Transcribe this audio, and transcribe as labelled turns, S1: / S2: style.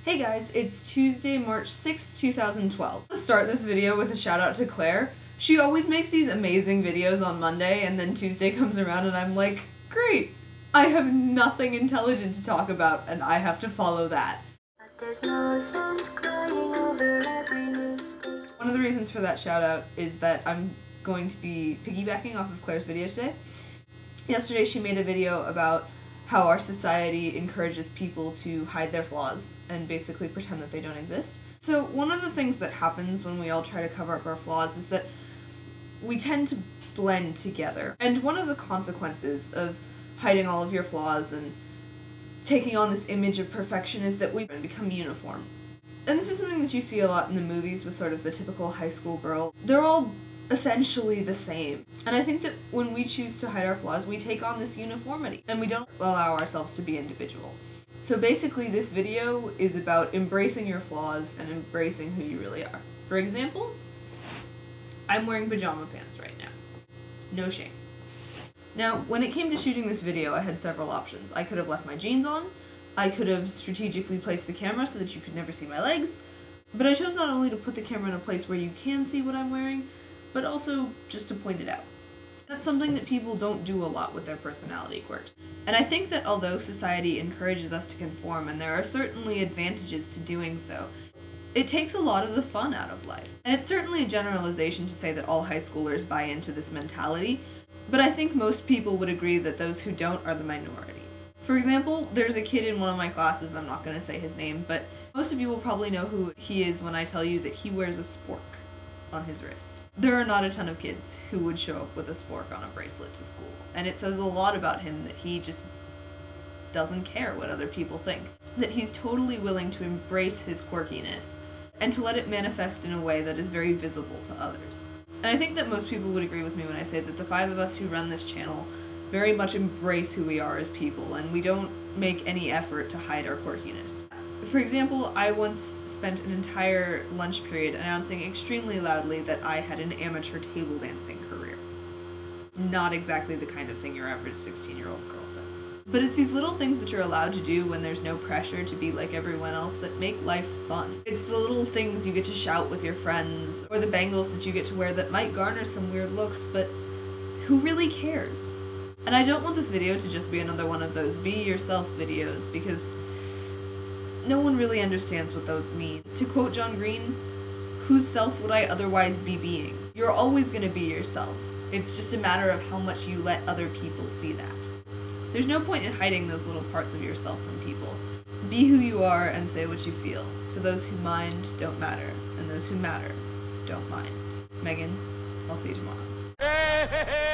S1: Hey guys, it's Tuesday, March 6, 2012. Let's start this video with a shout out to Claire. She always makes these amazing videos on Monday, and then Tuesday comes around and I'm like, great! I have nothing intelligent to talk about, and I have to follow that. One of the reasons for that shout out is that I'm going to be piggybacking off of Claire's video today. Yesterday she made a video about how our society encourages people to hide their flaws and basically pretend that they don't exist. So one of the things that happens when we all try to cover up our flaws is that we tend to blend together. And one of the consequences of hiding all of your flaws and taking on this image of perfection is that we become uniform. And this is something that you see a lot in the movies with sort of the typical high school girl. They're all essentially the same. And I think that when we choose to hide our flaws, we take on this uniformity, and we don't allow ourselves to be individual. So basically this video is about embracing your flaws and embracing who you really are. For example, I'm wearing pajama pants right now. No shame. Now, when it came to shooting this video, I had several options. I could have left my jeans on, I could have strategically placed the camera so that you could never see my legs, but I chose not only to put the camera in a place where you can see what I'm wearing, but also just to point it out. That's something that people don't do a lot with their personality quirks. And I think that although society encourages us to conform, and there are certainly advantages to doing so, it takes a lot of the fun out of life. And it's certainly a generalization to say that all high schoolers buy into this mentality, but I think most people would agree that those who don't are the minority. For example, there's a kid in one of my classes, I'm not going to say his name, but most of you will probably know who he is when I tell you that he wears a spork on his wrist. There are not a ton of kids who would show up with a spork on a bracelet to school, and it says a lot about him that he just doesn't care what other people think. That he's totally willing to embrace his quirkiness, and to let it manifest in a way that is very visible to others. And I think that most people would agree with me when I say that the five of us who run this channel very much embrace who we are as people, and we don't make any effort to hide our quirkiness. For example, I once spent an entire lunch period announcing extremely loudly that I had an amateur table dancing career. Not exactly the kind of thing your average 16-year-old girl says. But it's these little things that you're allowed to do when there's no pressure to be like everyone else that make life fun. It's the little things you get to shout with your friends, or the bangles that you get to wear that might garner some weird looks, but who really cares? And I don't want this video to just be another one of those be yourself videos, because no one really understands what those mean. To quote John Green, whose self would I otherwise be being? You're always gonna be yourself. It's just a matter of how much you let other people see that. There's no point in hiding those little parts of yourself from people. Be who you are and say what you feel. For those who mind, don't matter, and those who matter, don't mind. Megan, I'll see you tomorrow.